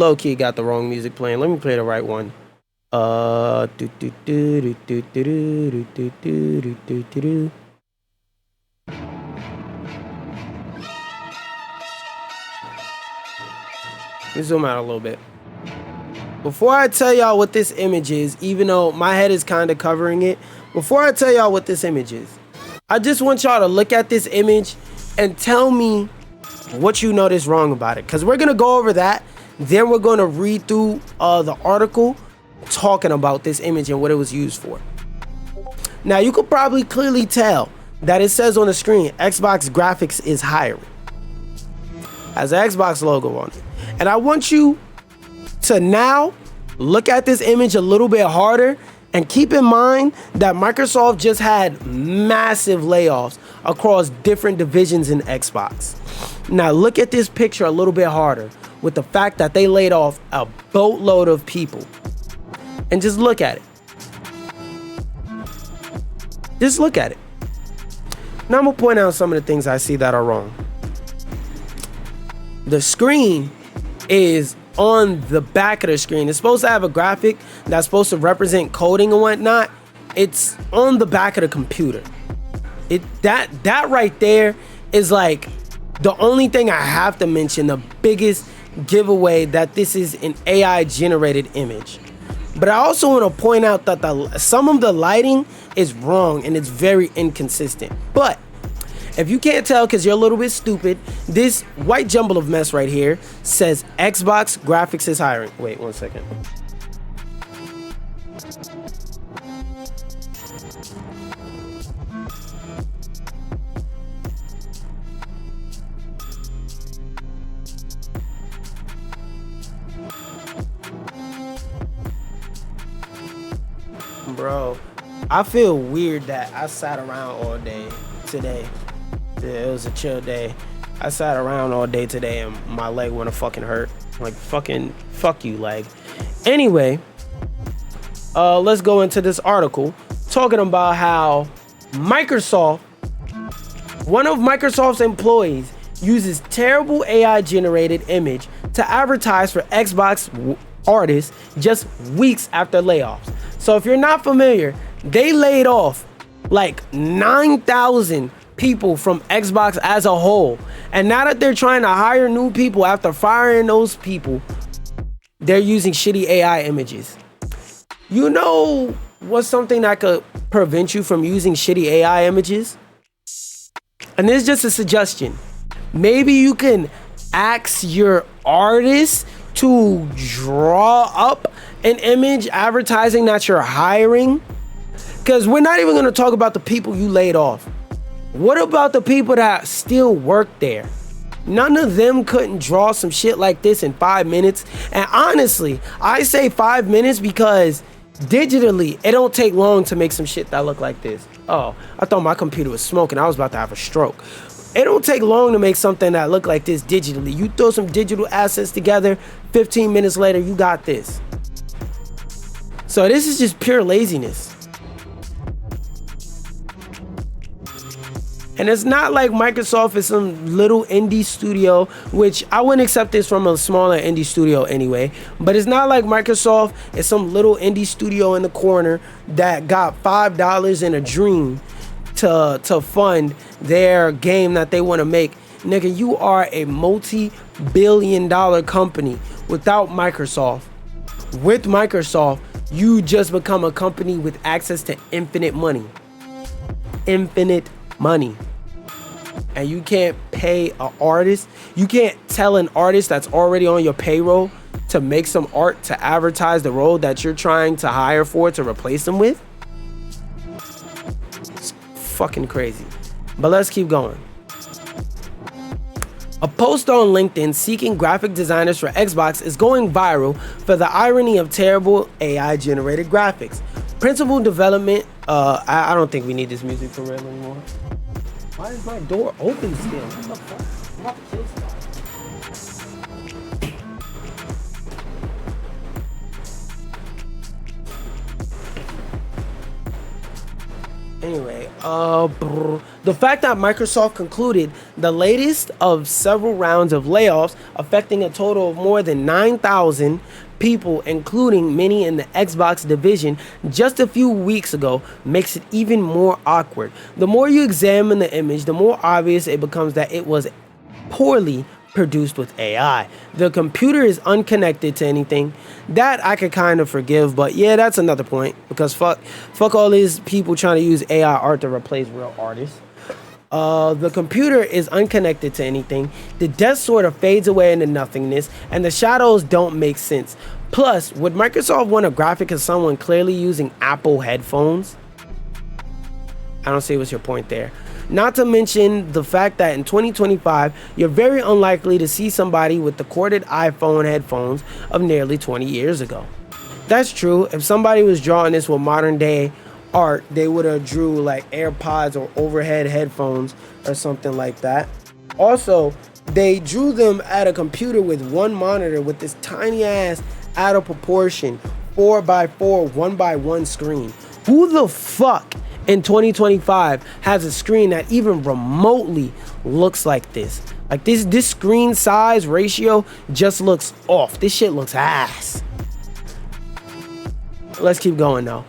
Low key got the wrong music playing. Let me play the right one. Do do do do do do do do do do do do. Let me zoom out a little bit. Before I tell y'all what this image is, even though my head is kind of covering it, before I tell y'all what this image is, I just want y'all to look at this image and tell me what you noticed wrong about it. Because we're going to go over that. Then we're going to read through the article talking about this image and what it was used for. Now, you could probably clearly tell that it says on the screen, Xbox graphics is hiring. Has an Xbox logo on it. And I want you to now look at this image a little bit harder and keep in mind that Microsoft just had massive layoffs across different divisions in Xbox. Now look at this picture a little bit harder with the fact that they laid off a boatload of people. And just look at it. Just look at it. Now I'm gonna point out some of the things I see that are wrong. The screen is on the back of the screen. It's supposed to have a graphic that's supposed to represent coding and whatnot. It's on the back of the computer. That right there is like the only thing I have to mention, the biggest giveaway that this is an AI generated image. But I also want to point out that some of the lighting is wrong and it's very inconsistent. But if you can't tell because you're a little bit stupid, this white jumble of mess right here says Xbox graphics is hiring. Wait 1 second. Bro, I feel weird that I sat around all day today. It was a chill day. I sat around all day today and my leg wanna fucking hurt. Like fucking fuck you leg. Anyway, let's go into this article talking about how Microsoft, one of Microsoft's employees, uses terrible AI generated image to advertise for Xbox artists just weeks after layoffs. So if you're not familiar, they laid off like 9,000 people from Xbox as a whole. And now that they're trying to hire new people after firing those people, they're using shitty AI images. You know what's something that could prevent you from using shitty AI images? And this is just a suggestion. Maybe you can ask your artist to draw up an image advertising that you're hiring. Because we're not even going to talk about the people you laid off. What about the people that still work there? None of them couldn't draw some shit like this in 5 minutes. And honestly, I say 5 minutes because digitally, it don't take long to make some shit that look like this. Oh, I thought my computer was smoking. I was about to have a stroke. It don't take long to make something that look like this digitally. You throw some digital assets together, 15 minutes later, you got this. So this is just pure laziness. And it's not like Microsoft is some little indie studio, which I wouldn't accept this from a smaller indie studio anyway. But it's not like Microsoft is some little indie studio in the corner that got $5 in a dream to fund their game that they want to make. Nigga, you are a multi-billion-dollar company without Microsoft. With Microsoft, you just become a company with access to infinite money. Infinite money. And you can't pay an artist. You can't tell an artist that's already on your payroll to make some art to advertise the role that you're trying to hire for to replace them with. It's fucking crazy. But let's keep going. A post on LinkedIn seeking graphic designers for Xbox is going viral for the irony of terrible AI generated graphics. Principal development, I don't think we need this music for real anymore. Why is my door open still? What the fuck? I'm about to kill somebody. Anyway, the fact that Microsoft concluded the latest of several rounds of layoffs affecting a total of more than 9,000 people, including many in the Xbox division just a few weeks ago, makes it even more awkward. The more you examine the image, the more obvious it becomes that it was poorly produced with AI. The computer is unconnected to anything. That I could kind of forgive, but yeah, that's another point, because fuck all these people trying to use AI art to replace real artists. The computer is unconnected to anything. The desk sort of fades away into nothingness, and the shadows don't make sense. Plus, would Microsoft want a graphic of someone clearly using Apple headphones? I don't see what's your point there. Not to mention the fact that in 2025, you're very unlikely to see somebody with the corded iPhone headphones of nearly 20 years ago. That's true. If somebody was drawing this with modern day art, they would have drew like AirPods or overhead headphones or something like that. Also, they drew them at a computer with one monitor with this tiny ass, out of proportion, 4x4, 1x1 screen. Who the fuck in 2025 has a screen that even remotely looks like this? Like this screen size ratio just looks off. This shit looks ass. Let's keep going though.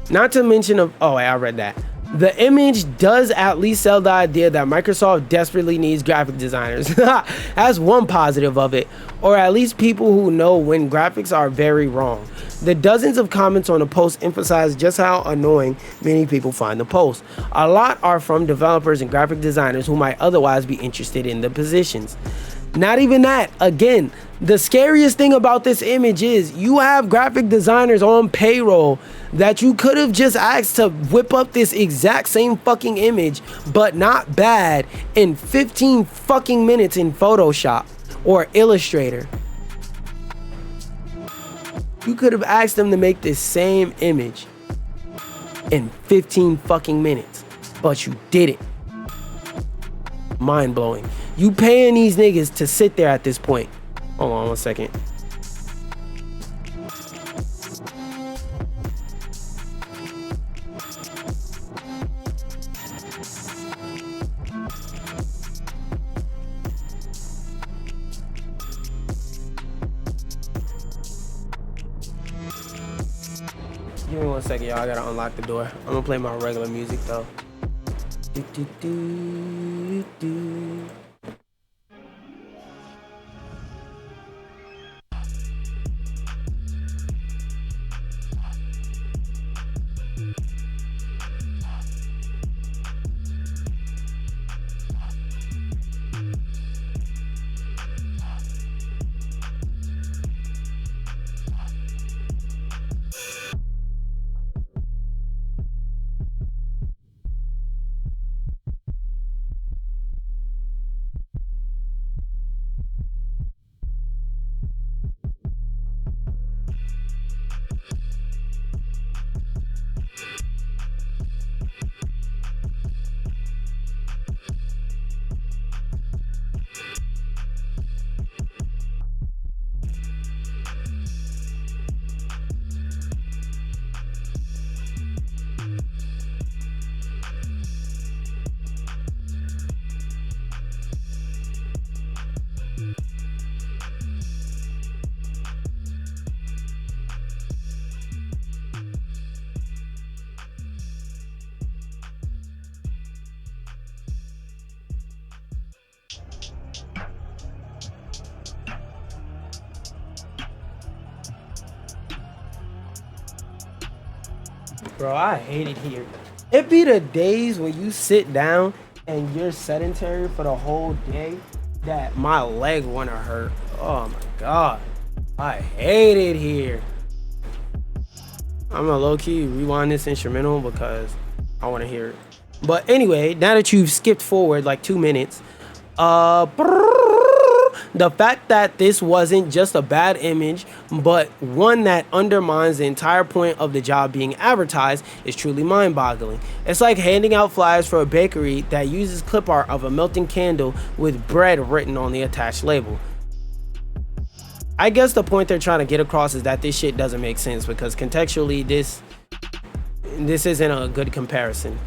Not to mention I read that. The image does at least sell the idea that Microsoft desperately needs graphic designers. That's one positive of it, or at least people who know when graphics are very wrong. The dozens of comments on the post emphasize just how annoying many people find the post. A lot are from developers and graphic designers who might otherwise be interested in the positions. Not even that. Again, the scariest thing about this image is you have graphic designers on payroll that you could have just asked to whip up this exact same fucking image, but not bad, in 15 fucking minutes in Photoshop or Illustrator. You could have asked them to make this same image in 15 fucking minutes, but you didn't. Mind blowing. You paying these niggas to sit there at this point. Hold on 1 second. Give me 1 second, y'all. I gotta unlock the door. I'm gonna play my regular music though. Do, do, do, do. Bro, I hate it here. It be the days when you sit down and you're sedentary for the whole day that my leg wanna hurt. Oh my god. I hate it here. I'm gonna low-key rewind this instrumental because I wanna hear it. But anyway, now that you've skipped forward like 2 minutes, the fact that this wasn't just a bad image, but one that undermines the entire point of the job being advertised is truly mind-boggling. It's like handing out flyers for a bakery that uses clip art of a melting candle with bread written on the attached label. I guess the point they're trying to get across is that this shit doesn't make sense because contextually this isn't a good comparison.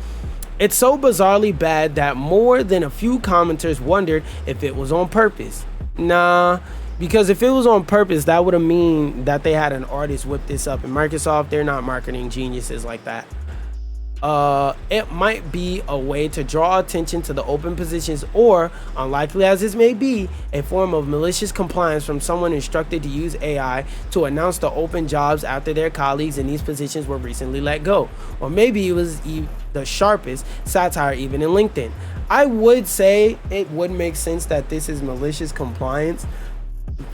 It's so bizarrely bad that more than a few commenters wondered if it was on purpose. Nah, because if it was on purpose, that would have mean that they had an artist whip this up. And Microsoft, they're not marketing geniuses like that. It might be a way to draw attention to the open positions, or, unlikely as this may be, a form of malicious compliance from someone instructed to use AI to announce the open jobs after their colleagues in these positions were recently let go. Or maybe it was the sharpest satire even in LinkedIn. I would say it would make sense that this is malicious compliance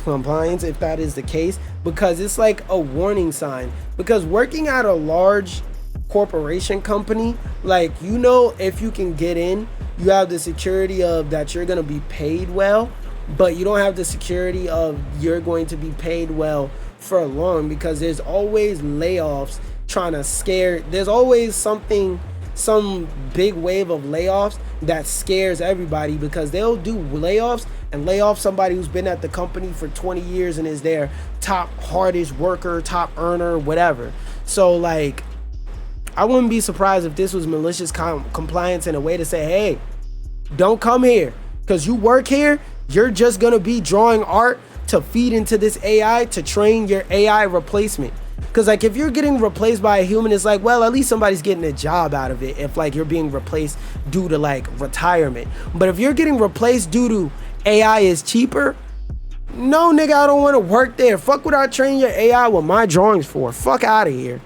if that is the case, because it's like a warning sign. Because working at a large corporation company, like, you know, if you can get in, you have the security of that you're going to be paid well, but you don't have the security of you're going to be paid well for long, because there's always layoffs trying to scare. There's always some big wave of layoffs that scares everybody, because they'll do layoffs and lay off somebody who's been at the company for 20 years and is their top hardest worker, top earner, whatever. So like, I wouldn't be surprised if this was malicious compliance in a way to say, hey, don't come here, because you work here, you're just going to be drawing art to feed into this AI to train your AI replacement. Because like, if you're getting replaced by a human, it's like, well, at least somebody's getting a job out of it if like you're being replaced due to like retirement. But if you're getting replaced due to AI is cheaper, no, nigga, I don't want to work there. Fuck what I train your AI with my drawings for. Fuck out of here.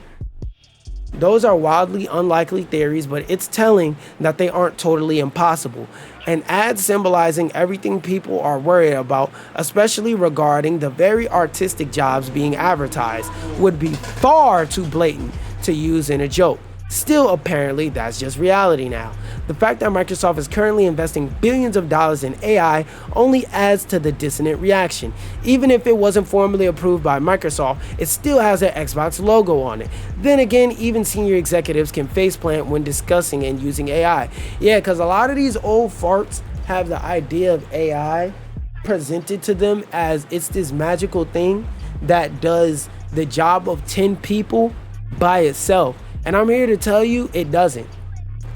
Those are wildly unlikely theories, but it's telling that they aren't totally impossible. And ads symbolizing everything people are worried about, especially regarding the very artistic jobs being advertised, would be far too blatant to use in a joke. Still, apparently, that's just reality now. The fact that Microsoft is currently investing billions of dollars in AI only adds to the dissonant reaction. Even if it wasn't formally approved by Microsoft, it still has their Xbox logo on it. Then again, even senior executives can faceplant when discussing and using AI. Yeah, because a lot of these old farts have the idea of AI presented to them as it's this magical thing that does the job of 10 people by itself. And I'm here to tell you, it doesn't.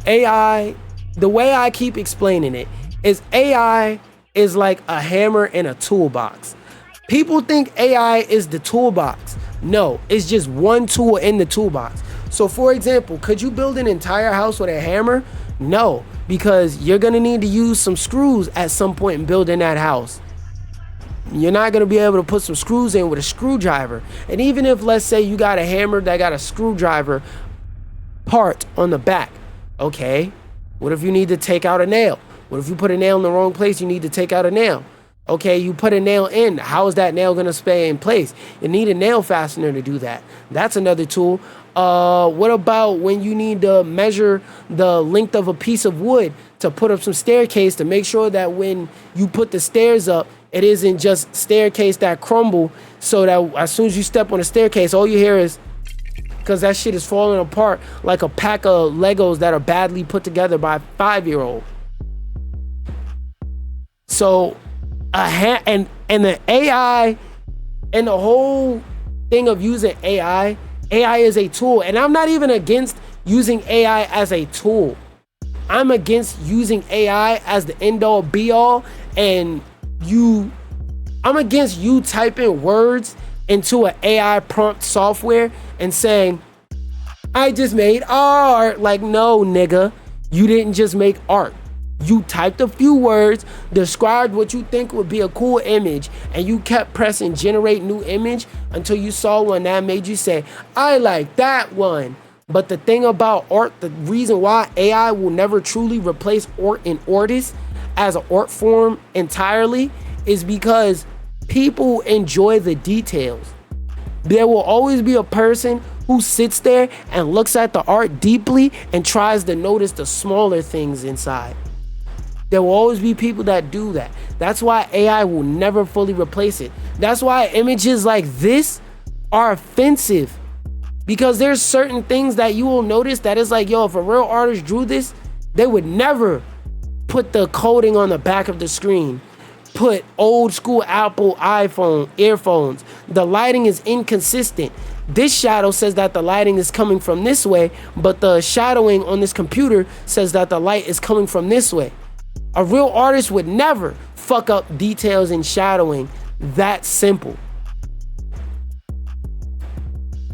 AI, the way I keep explaining it, is AI is like a hammer in a toolbox. People think AI is the toolbox. No, it's just one tool in the toolbox. So for example, could you build an entire house with a hammer? No, because you're gonna need to use some screws at some point in building that house. You're not going to be able to put some screws in with a screwdriver. And even if, let's say, you got a hammer that got a screwdriver part on the back, okay, what if you need to take out a nail? What if you put a nail in the wrong place? You need to take out a nail. Okay, you put a nail in. How is that nail going to stay in place? You need a nail fastener to do that. That's another tool. What about when you need to measure the length of a piece of wood to put up some staircase to make sure that when you put the stairs up, it isn't just staircase that crumble, so that as soon as you step on the staircase, all you hear is, because that shit is falling apart like a pack of Legos that are badly put together by a 5-year-old. So, and the AI and the whole thing of using AI is a tool. And I'm not even against using AI as a tool. I'm against using AI as the end all be all, and I'm against you typing words into an AI prompt software and saying, I just made art. Like, no, nigga, you didn't just make art. You typed a few words, described what you think would be a cool image, and you kept pressing generate new image until you saw one that made you say, I like that one. But the thing about art, the reason why AI will never truly replace art and artists as an art form entirely is because people enjoy the details. There will always be a person who sits there and looks at the art deeply and tries to notice the smaller things inside. There will always be people that do that. That's why AI will never fully replace it. That's why images like this are offensive, because there's certain things that you will notice that is like, yo, if a real artist drew this, they would never put the coding on the back of the screen, put old school Apple iPhone earphones. The lighting is inconsistent. This shadow says that the lighting is coming from this way, but the shadowing on this computer says that the light is coming from this way. A real artist would never fuck up details and shadowing that simple.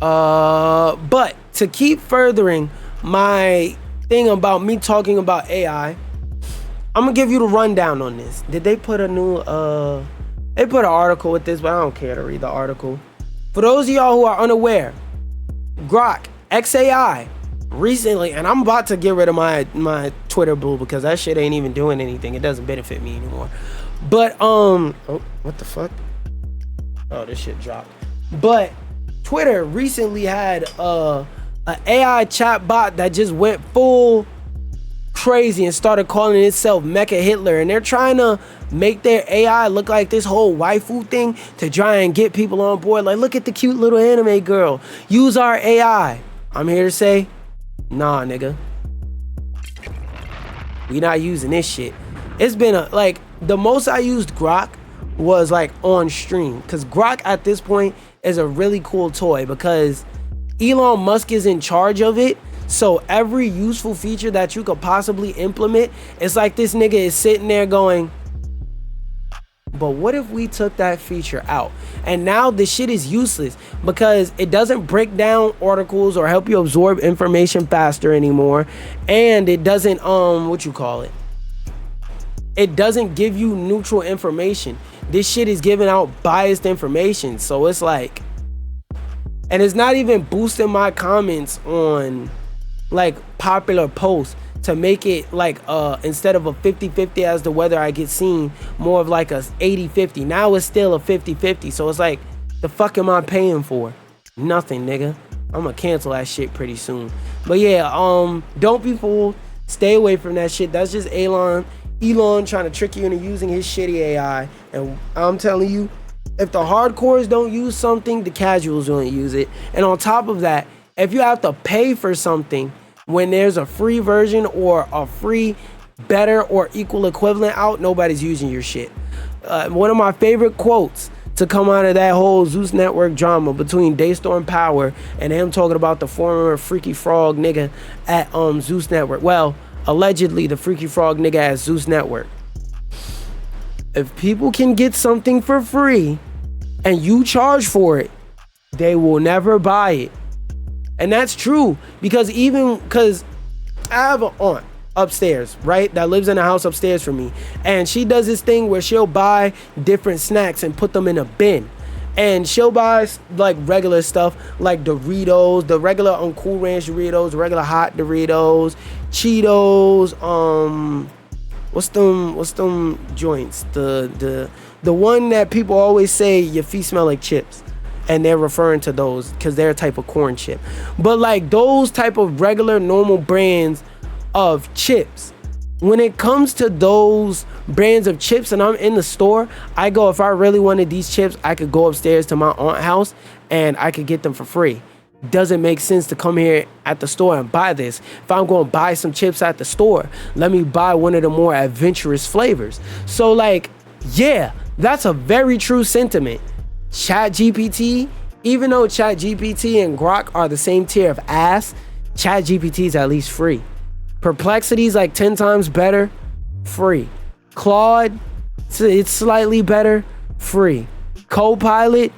But to keep furthering my thing about me talking about AI, I'm gonna give you the rundown on this. Did they put a new they put an article with this, but I don't care to read the article. For those of y'all who are unaware, Grok XAI recently, and I'm about to get rid of my Twitter blue because that shit ain't even doing anything. It doesn't benefit me anymore. But oh, what the fuck? Oh, this shit dropped. But Twitter recently had an AI chat bot that just went full crazy and started calling itself Mecha Hitler, and they're trying to make their AI look like this whole waifu thing to try and get people on board. Like, look at the cute little anime girl, use our AI. I'm here to say, nah, nigga, we not using this shit. It's been like the most I used Grok was like on stream, because Grok at this point is a really cool toy because Elon Musk is in charge of it. So every useful feature that you could possibly implement, it's like this nigga is sitting there going, but what if we took that feature out? And now the shit is useless because it doesn't break down articles or help you absorb information faster anymore. And it doesn't, it doesn't give you neutral information. This shit is giving out biased information. So it's like, and it's not even boosting my comments on like popular posts to make it like instead of a 50-50 as to whether I get seen, more of like a 80-50. Now it's still a 50-50. So it's like, the fuck am I paying for? Nothing, nigga. I'm gonna cancel that shit pretty soon. But yeah, don't be fooled. Stay away from that shit. That's just Elon trying to trick you into using his shitty AI. And I'm telling you, if the hardcores don't use something, the casuals won't use it. And on top of that, if you have to pay for something when there's a free version or a free better or equal equivalent out, nobody's using your shit. One of my favorite quotes to come out of that whole Zeus Network drama between Daystorm Power and him talking about the former Freaky Frog nigga at Zeus Network. Well, allegedly the Freaky Frog nigga at Zeus Network. If people can get something for free and you charge for it, they will never buy it. And that's true because I have an aunt upstairs, right, that lives in a house upstairs from me, and she does this thing where she'll buy different snacks and put them in a bin. And she'll buy like regular stuff like Doritos, the regular Cool Ranch Doritos, the regular hot Doritos, Cheetos, what's them joints, the one that people always say your feet smell like chips, and they're referring to those because they're a type of corn chip. But like those type of regular normal brands of chips, when it comes to those brands of chips and I'm in the store, I go, if I really wanted these chips, I could go upstairs to my aunt's house and I could get them for free. Doesn't make sense to come here at the store and buy this. If I'm going to buy some chips at the store, let me buy one of the more adventurous flavors. So like, yeah, that's a very true sentiment. ChatGPT, even though ChatGPT and Grok are the same tier of ass, ChatGPT is at least free. Perplexity is like 10 times better, free. Claude, it's slightly better, free. Copilot,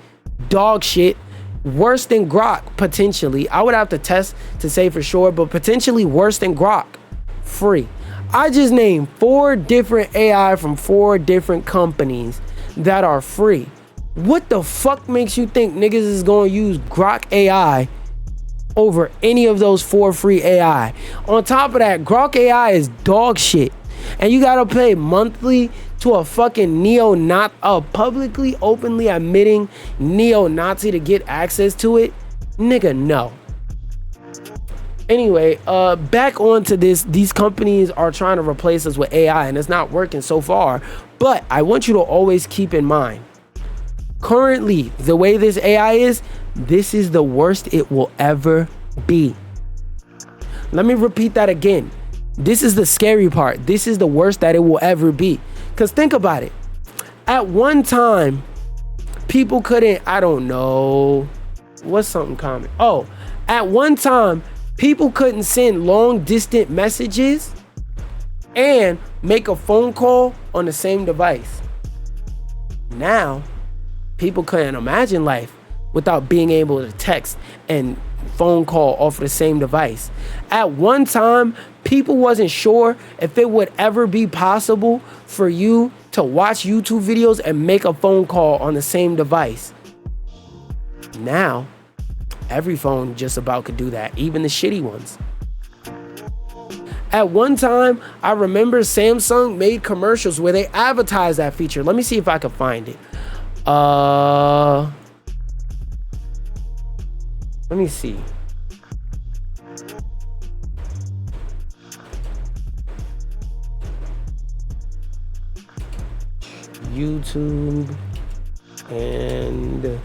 dog shit, worse than Grok, potentially. I would have to test to say for sure, but potentially worse than Grok, free. I just named 4 different AI from 4 different companies that are free. What the fuck makes you think niggas is gonna use Grok AI over any of those 4 free AI? On top of that, Grok AI is dog shit, and you gotta pay monthly to a fucking a publicly, openly admitting neo-Nazi to get access to it. Nigga, no. Anyway, back onto this. These companies are trying to replace us with AI, and it's not working so far. But I want you to always keep in mind, currently, the way this AI is, this is the worst it will ever be. Let me repeat that again. This is the scary part. This is the worst that it will ever be. Because think about it. At one time, people couldn't, I don't know, what's something common? Oh, at one time, people couldn't send long distant messages and make a phone call on the same device. Now, people couldn't imagine life without being able to text and phone call off of the same device. At one time, people wasn't sure if it would ever be possible for you to watch YouTube videos and make a phone call on the same device. Now, every phone just about could do that, even the shitty ones. At one time, I remember Samsung made commercials where they advertised that feature. Let me see if I can find it. Let me see. YouTube and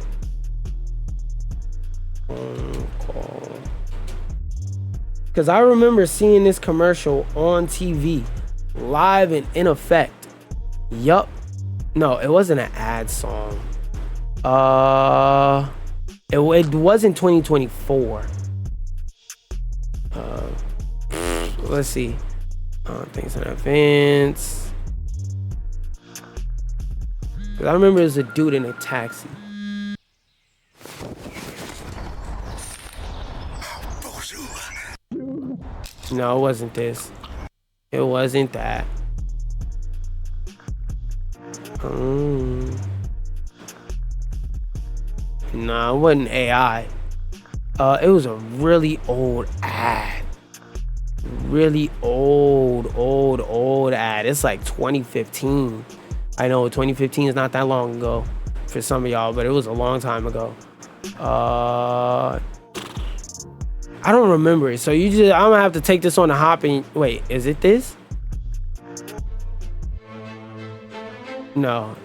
phone call. Because I remember seeing this commercial on TV, live and in effect. Yup. No, it wasn't an ad song. It was in 2024. Let's see. Things in advance. Because I remember there was a dude in a taxi. No, it wasn't this. It wasn't that. No, it wasn't AI. It was a really old ad. Really old ad. It's like 2015. I know 2015 is not that long ago for some of y'all, but it was a long time ago. I don't remember it. So I'm gonna have to take this on the hop and wait, is it this? No.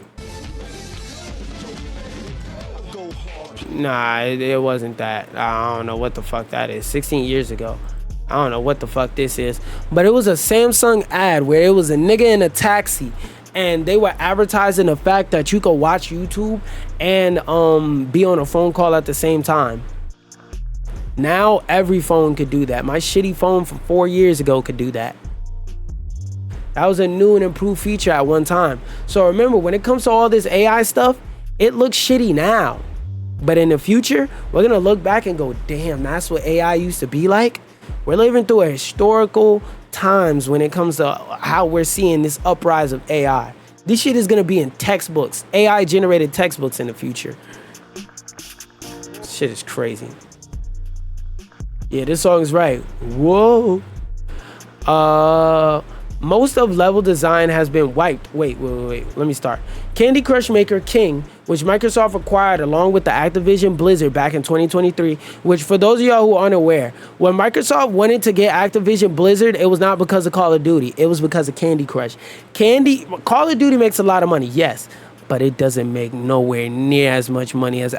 Nah, it wasn't that. I don't know what the fuck that is. 16 years ago. I don't know what the fuck this is. But it was a Samsung ad where it was a nigga in a taxi and they were advertising the fact that you could watch YouTube and be on a phone call at the same time. Now every phone could do that. My shitty phone from 4 years ago could do that. That was a new and improved feature at one time. So remember, when it comes to all this AI stuff, it looks shitty now. But in the future, we're gonna look back and go, damn, that's what AI used to be like. We're living through a historical times when it comes to how we're seeing this uprise of AI. This shit is gonna be in textbooks, AI generated textbooks in the future. Shit is crazy. Yeah, this song is right. Whoa. Most of level design has been wiped. Wait. Let me start. Candy Crush maker King, which Microsoft acquired along with the Activision Blizzard back in 2023, which for those of y'all who aren't aware, when Microsoft wanted to get Activision Blizzard, it was not because of Call of Duty. It was because of Candy Crush. Call of Duty makes a lot of money, yes, but it doesn't make nowhere near as much money as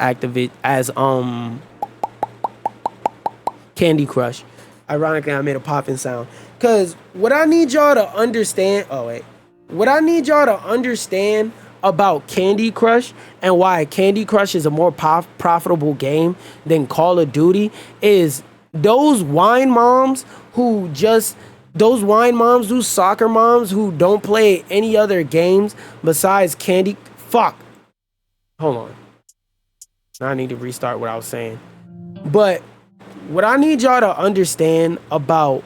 Candy Crush. Ironically, I made a popping sound. Because what I need y'all to understand... What I need y'all to understand about Candy Crush and why Candy Crush is a more profitable game than Call of Duty is those wine moms, those soccer moms who don't play any other games besides Candy... Fuck. Hold on. I need to restart what I was saying. But... what I need y'all to understand about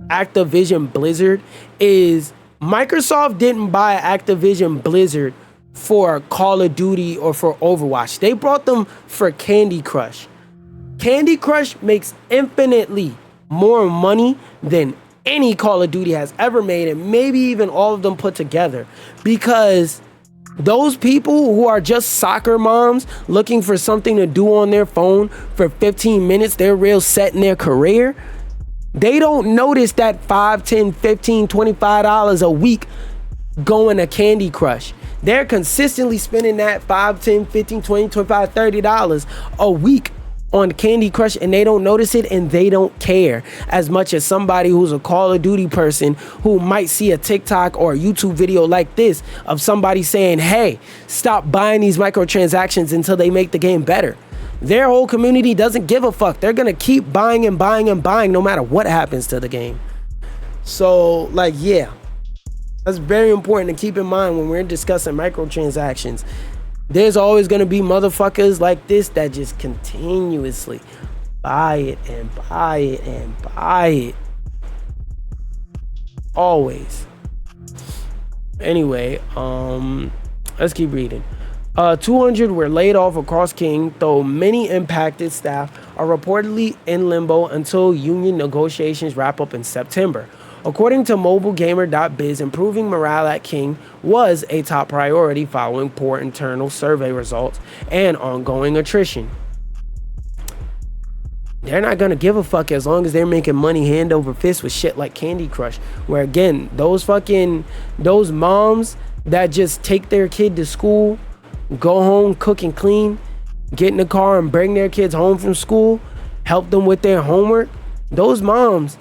Activision Blizzard is Microsoft didn't buy Activision Blizzard for Call of Duty or for Overwatch. They brought them for Candy Crush. Candy Crush makes infinitely more money than any Call of Duty has ever made, and maybe even all of them put together, because those people who are just soccer moms looking for something to do on their phone for 15 minutes, they're real set in their career. They don't notice that $5, $10, $15, $25 a week going to Candy Crush. They're consistently spending that $5, $10, $15, $20, $25, $30 a week on Candy Crush and they don't notice it and they don't care as much as somebody who's a Call of Duty person who might see a TikTok or a YouTube video like this of somebody saying, hey, stop buying these microtransactions until they make the game better. Their whole community doesn't give a fuck. They're gonna keep buying and buying and buying no matter what happens to the game. So, like, yeah, that's very important to keep in mind when we're discussing microtransactions. There's always gonna be motherfuckers like this that just continuously buy it and buy it and buy it. Always. Anyway, let's keep reading. 200 were laid off across King, though many impacted staff are reportedly in limbo until union negotiations wrap up in September. According to mobilegamer.biz, improving morale at King was a top priority following poor internal survey results and ongoing attrition. They're not gonna give a fuck as long as they're making money hand over fist with shit like Candy Crush, where again, those moms that just take their kid to school, go home, cook and clean, get in the car and bring their kids home from school, help them with their homework, those moms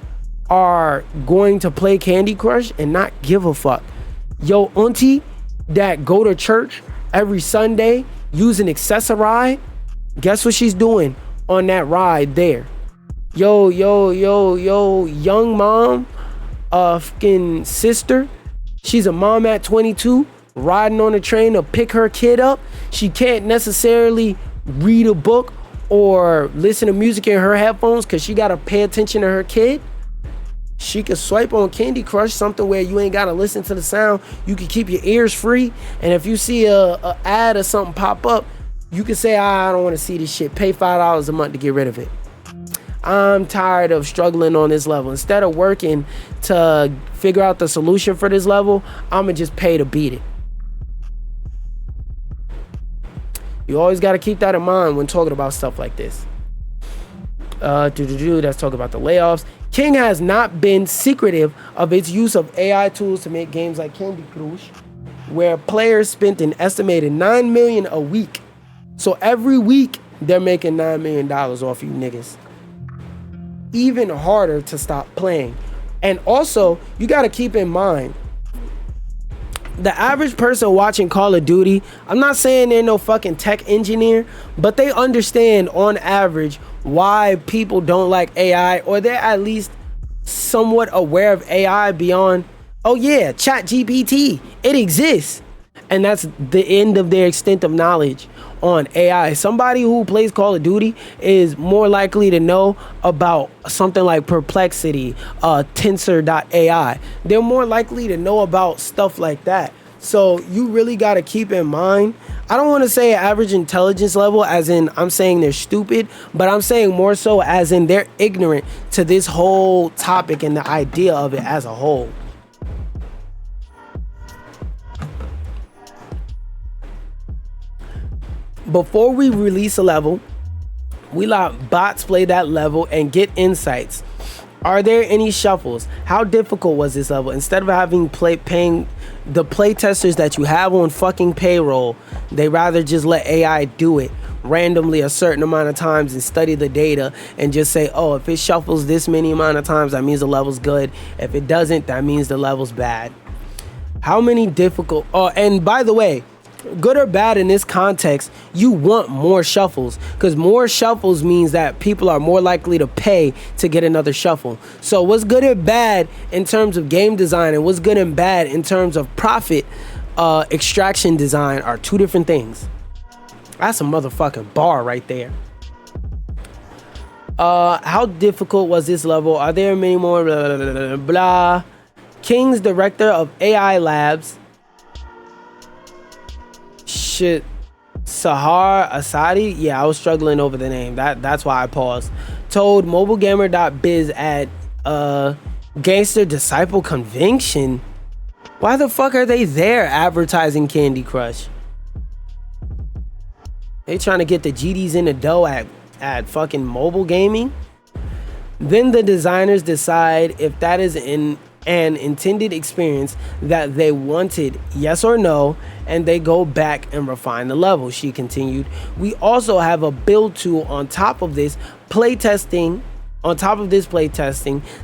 are going to play Candy Crush and not give a fuck. Yo, auntie that go to church every Sunday using Accessorize, guess what she's doing on that ride there? Yo, young mom, fucking sister, she's a mom at 22, riding on a train to pick her kid up. She can't necessarily read a book or listen to music in her headphones because she got to pay attention to her kid. She could swipe on Candy Crush, something where you ain't got to listen to the sound. You can keep your ears free. And if you see a ad or something pop up, you can say, I don't want to see this shit. Pay $5 a month to get rid of it. I'm tired of struggling on this level. Instead of working to figure out the solution for this level, I'm going to just pay to beat it. You always got to keep that in mind when talking about stuff like this. Let's talk about the layoffs. King has not been secretive of its use of AI tools to make games like Candy Crush, where players spent an estimated $9 million a week. So every week they're making $9 million off you niggas. Even harder to stop playing. And also, you got to keep in mind, the average person watching Call of Duty, I'm not saying they're no fucking tech engineer, but they understand on average why people don't like AI, or they're at least somewhat aware of AI beyond, oh yeah, ChatGPT, it exists. And that's the end of their extent of knowledge on AI. Somebody who plays Call of Duty is more likely to know about something like Perplexity, Tensor.ai. They're more likely to know about stuff like that. So you really got to keep in mind, I don't want to say average intelligence level as in I'm saying they're stupid, but I'm saying more so as in they're ignorant to this whole topic and the idea of it as a whole. Before we release a level, we let bots play that level and get insights. Are there any shuffles? How difficult was this level? Instead of having paying the play testers that you have on fucking payroll, they rather just let AI do it randomly a certain amount of times and study the data and just say, oh, if it shuffles this many amount of times, that means the level's good. If it doesn't, that means the level's bad. How many difficult... Oh, and by the way, good or bad in this context, you want more shuffles, because more shuffles means that people are more likely to pay to get another shuffle. So what's good and bad in terms of game design and what's good and bad in terms of profit extraction design are two different things. That's a motherfucking bar right there. How difficult was this level? Are there many more? Blah, blah, blah, blah. King's director of AI labs, shit, Sahar Asadi, yeah, I was struggling over the name, that's why I paused, told mobilegamer.biz at Gangster Disciple Convention. Why the fuck are they there advertising Candy Crush? They trying to get the GDs in the dough at fucking mobile gaming? Then the designers decide if that is an an intended experience that they wanted, yes or no, and they go back and refine the level, she continued. We also have a build tool on top of this playtesting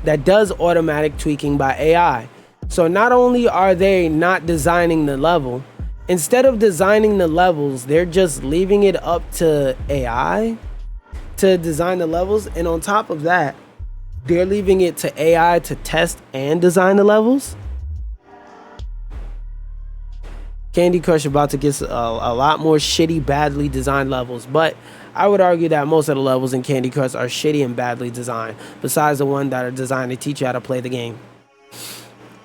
that does automatic tweaking by AI. So not only are they not designing the level, instead of designing the levels, they're just leaving it up to AI to design the levels. And on top of that, they're leaving it to AI to test and design the levels. Candy Crush about to get a lot more shitty, badly designed levels, but I would argue that most of the levels in Candy Crush are shitty and badly designed, besides the one that are designed to teach you how to play the game.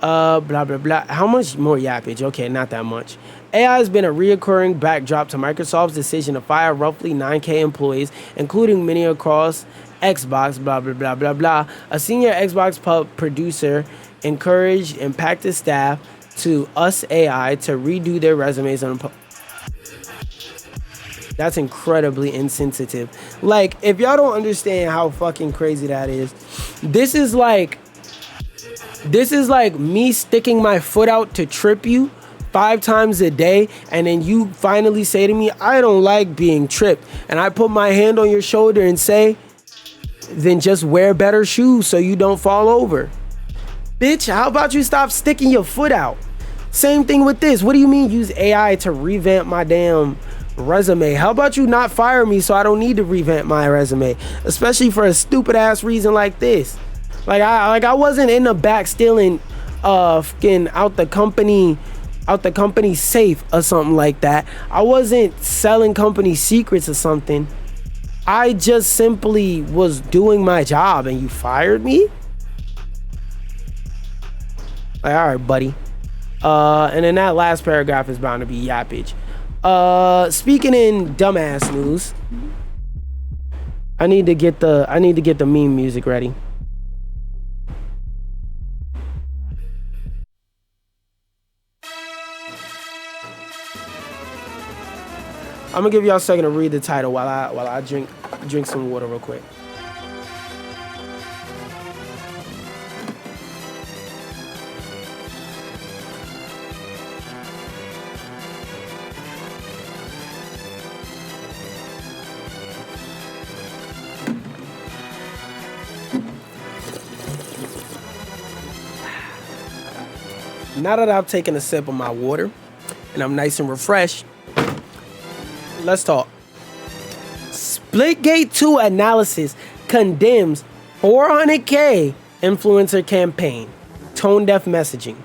Blah, blah, blah. How much more yappage? Okay, not that much. AI has been a reoccurring backdrop to Microsoft's decision to fire roughly 9K employees, including many across Xbox, blah, blah, blah, blah, blah. A senior Xbox producer encouraged impacted staff to us AI to redo their resumes on That's incredibly insensitive. Like, if y'all don't understand how fucking crazy that is, this is like me sticking my foot out to trip you 5 times a day, and then you finally say to me, I don't like being tripped, and I put my hand on your shoulder and say, then just wear better shoes so you don't fall over. Bitch, how about you stop sticking your foot out? Same thing with this. What do you mean use AI to revamp my damn resume? How about you not fire me so I don't need to revamp my resume? Especially for a stupid ass reason like this. I wasn't in the back stealing fucking out the company safe or something like that. I wasn't selling company secrets or something. I just simply was doing my job and you fired me? Like, all right, buddy. And then that last paragraph is bound to be yappage. Speaking in dumbass news, I need to get the meme music ready. I'm gonna give y'all a second to read the title while I drink some water real quick. Now that I've taken a sip of my water and I'm nice and refreshed, let's talk. Splitgate 2 analysis condemns 400K influencer campaign. Tone deaf messaging.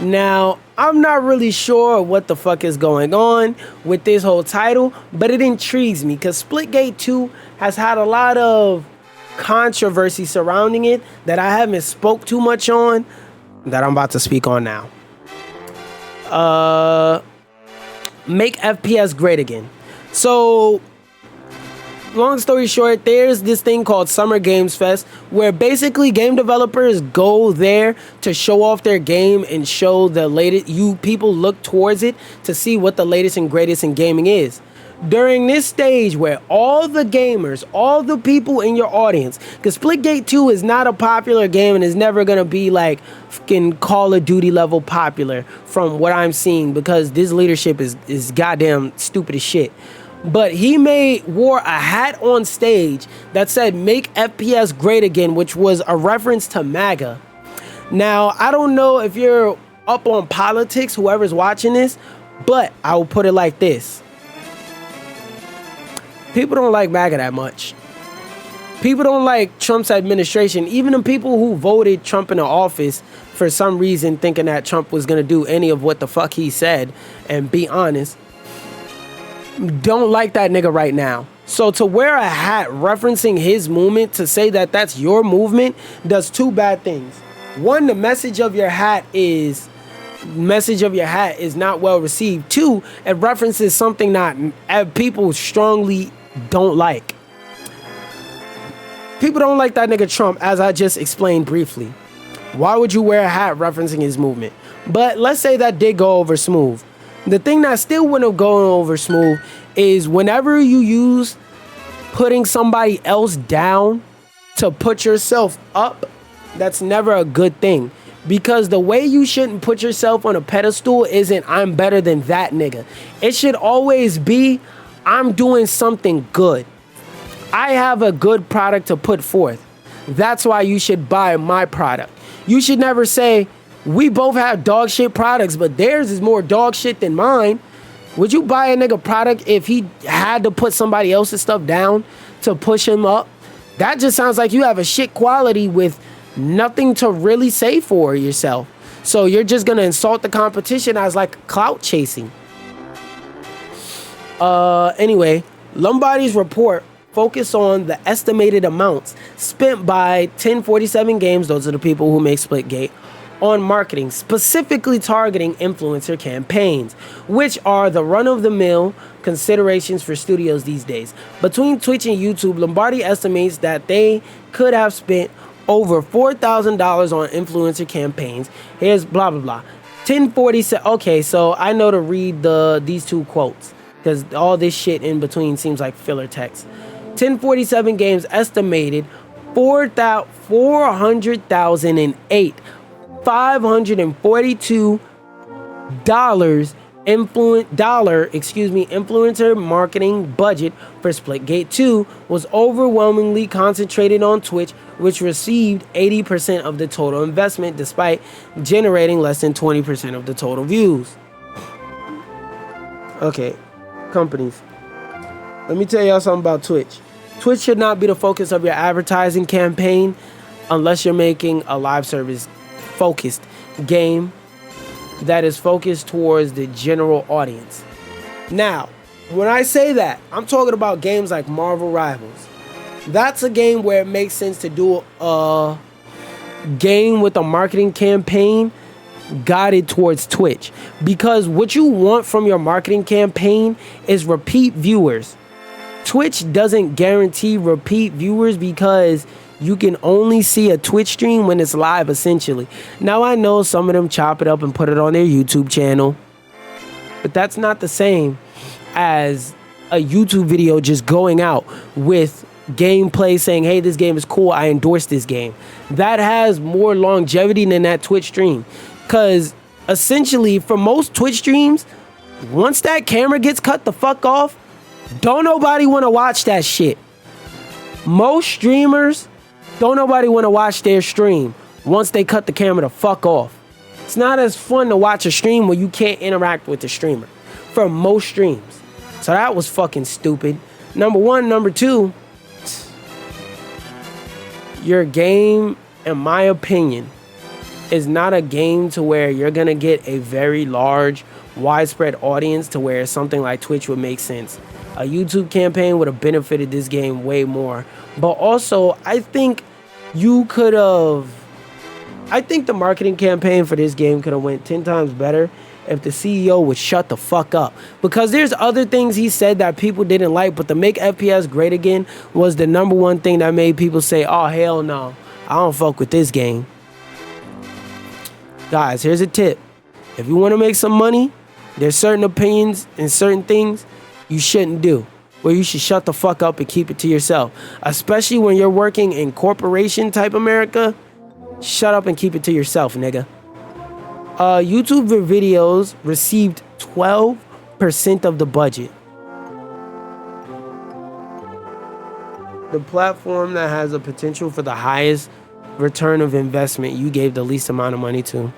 Now, I'm not really sure what the fuck is going on with this whole title, but it intrigues me because Splitgate 2 has had a lot of controversy surrounding it that I haven't spoke too much on, that I'm about to speak on now. Make FPS great again. So, long story short, there's this thing called Summer Games Fest where basically game developers go there to show off their game and show the latest. People look towards it to see what the latest and greatest in gaming is. During this stage where all the gamers, all the people in your audience, because Splitgate 2 is not a popular game and is never going to be like fucking Call of Duty level popular from what I'm seeing, because this leadership is goddamn stupid as shit. But he wore a hat on stage that said make FPS great again, which was a reference to MAGA. Now, I don't know if you're up on politics, whoever's watching this, but I will put it like this. People don't like MAGA that much. People don't like Trump's administration. Even the people who voted Trump into office for some reason thinking that Trump was going to do any of what the fuck he said, and be honest, don't like that nigga right now. So to wear a hat referencing his movement, to say that that's your movement, does 2 bad things. One, the message of your hat is not well received. 2, it references something that people strongly don't like. People don't like that nigga Trump, as I just explained briefly. Why would you wear a hat referencing his movement? But let's say that did go over smooth. The thing that still wouldn't have gone over smooth is whenever you use putting somebody else down to put yourself up, that's never a good thing. Because the way you shouldn't put yourself on a pedestal isn't I'm better than that nigga. It should always be I'm doing something good. I have a good product to put forth. That's why you should buy my product. You should never say, we both have dog shit products, but theirs is more dog shit than mine. Would you buy a nigga product if he had to put somebody else's stuff down to push him up? That just sounds like you have a shit quality with nothing to really say for yourself. So you're just gonna insult the competition as like clout chasing. Anyway, Lombardi's report focused on the estimated amounts spent by 1047 Games, those are the people who make Splitgate, on marketing, specifically targeting influencer campaigns, which are the run-of-the-mill considerations for studios these days. Between Twitch and YouTube, Lombardi estimates that they could have spent over $4,000 on influencer campaigns. Here's blah, blah, blah. 1047, okay, so I know to read these two quotes, because all this shit in between seems like filler text. 1047 Games estimated 400,008 $542 influencer marketing budget for Splitgate 2 was overwhelmingly concentrated on Twitch, which received 80% of the total investment despite generating less than 20% of the total views. Okay, companies. Let me tell y'all something about Twitch. Twitch should not be the focus of your advertising campaign unless you're making a live service focused game that is focused towards the general audience. Now, when I say that, I'm talking about games like Marvel Rivals. That's a game where it makes sense to do a game with a marketing campaign guided towards Twitch, because what you want from your marketing campaign is repeat viewers. Twitch doesn't guarantee repeat viewers because you can only see a Twitch stream when it's live, essentially. Now, I know some of them chop it up and put it on their YouTube channel, but that's not the same as a YouTube video just going out with gameplay saying, hey, this game is cool, I endorse this game. That has more longevity than that Twitch stream. Because essentially, for most Twitch streams, once that camera gets cut the fuck off, don't nobody want to watch that shit. Most streamers, don't nobody want to watch their stream once they cut the camera the fuck off. It's not as fun to watch a stream where you can't interact with the streamer for most streams. So that was fucking stupid. Number one. Number two, your game, in my opinion, is not a game to where you're going to get a very large, widespread audience to where something like Twitch would make sense. A YouTube campaign would have benefited this game way more. But also, I think the marketing campaign for this game could have went 10 times better if the CEO would shut the fuck up. Because there's other things he said that people didn't like, but to make FPS great again was the number one thing that made people say, oh, hell no, I don't fuck with this game. Guys, here's a tip. If you want to make some money, there's certain opinions and certain things you shouldn't do, where you should shut the fuck up and keep it to yourself. Especially when you're working in corporation type America, shut up and keep it to yourself, nigga. YouTube videos received 12% of the budget. The platform that has a potential for the highest return of investment, you gave the least amount of money to.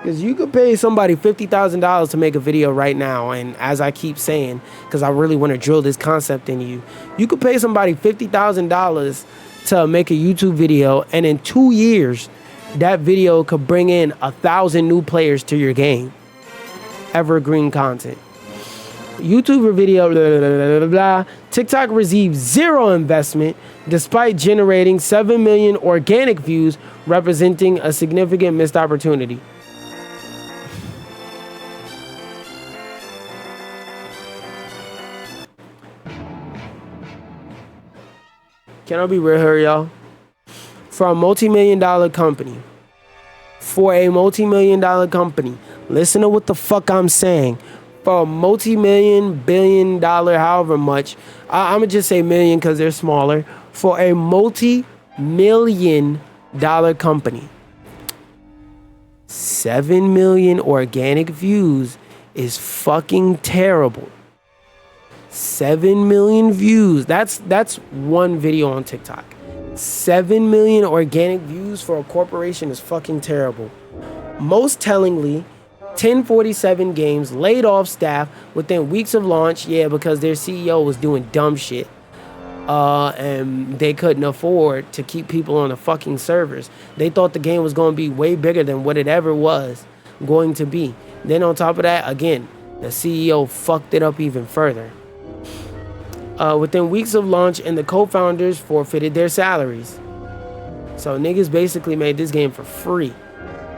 Because you could pay somebody $50,000 to make a video right now, and as I keep saying, because I really want to drill this concept into you, you could pay somebody $50,000 to make a YouTube video, and in 2 years, that video could bring in 1,000 new players to your game. Evergreen content. YouTube video, blah, blah, blah, blah. TikTok received 0 investment despite generating 7 million organic views, representing a significant missed opportunity. Can I be real here, y'all? For a multi-million-dollar company, listen to what the fuck I'm saying. For a multi-million, billion-dollar, however much, I'm gonna just say million because they're smaller. For a multi-million company. 7 million organic views is fucking terrible. 7 million views. That's one video on TikTok. 7 million organic views for a corporation is fucking terrible. Most tellingly, 1047 Games laid off staff within weeks of launch. Yeah, because their CEO was doing dumb shit. And they couldn't afford to keep people on the fucking servers. They thought the game was going to be way bigger than what it ever was going to be. Then on top of that, again, the CEO fucked it up even further. Within weeks of launch, and the co-founders forfeited their salaries. So niggas basically made this game for free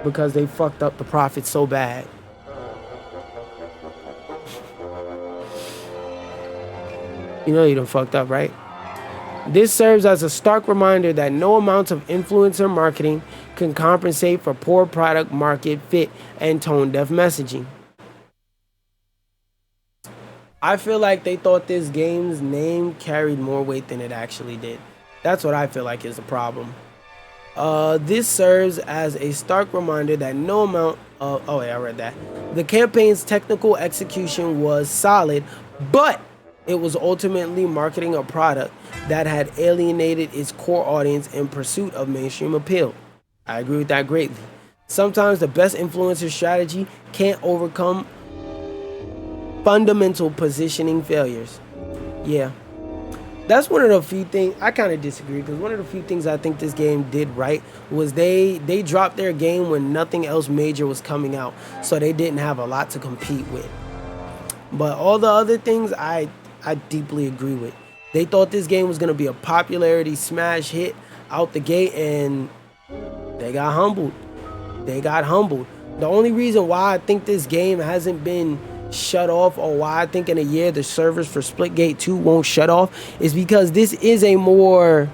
because they fucked up the profits so bad. You know you done fucked up, right? This serves as a stark reminder that no amount of influencer marketing can compensate for poor product market fit and tone-deaf messaging. I feel like they thought this game's name carried more weight than it actually did. That's what I feel like is the problem. This serves as a stark reminder that no amount of... Oh, yeah, I read that. The campaign's technical execution was solid, but it was ultimately marketing a product that had alienated its core audience in pursuit of mainstream appeal. I agree with that greatly. Sometimes the best influencer strategy can't overcome fundamental positioning failures. Yeah. That's one of the few things I kind of disagree, because one of the few things I think this game did right was they dropped their game when nothing else major was coming out, so they didn't have a lot to compete with. But all the other things I deeply agree with. They thought this game was going to be a popularity smash hit out the gate, and they got humbled. The only reason why I think this game hasn't been shut off, or why I think in a year the servers for Splitgate 2 won't shut off, is because this is a more,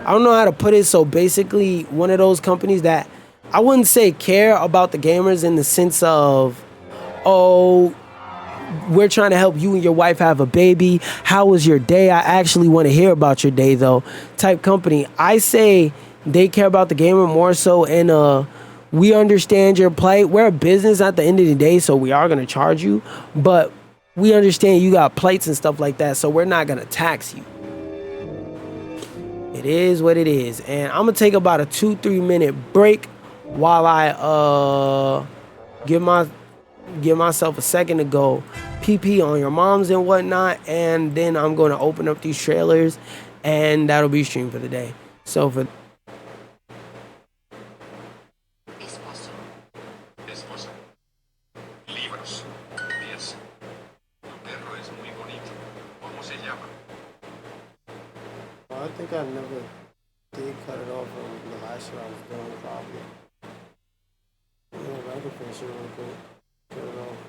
I don't know how to put it, so basically one of those companies that I wouldn't say care about the gamers in the sense of, oh, we're trying to help you and your wife have a baby, how was your day, I actually want to hear about your day though type company. I say they care about the gamer more so in we understand your plight. We're a business at the end of the day, so we are going to charge you, but we understand you got plights and stuff like that, so we're not going to tax you. It is what it is. And I'm going to take about a 2-3 minute break while I give myself a second to go pee on your moms and whatnot, and then I'm going to open up these trailers, and that'll be stream for the day. So for I think I never did cut it off on the last year I was doing probably. Yeah, I can finish it real quick. Cut it off.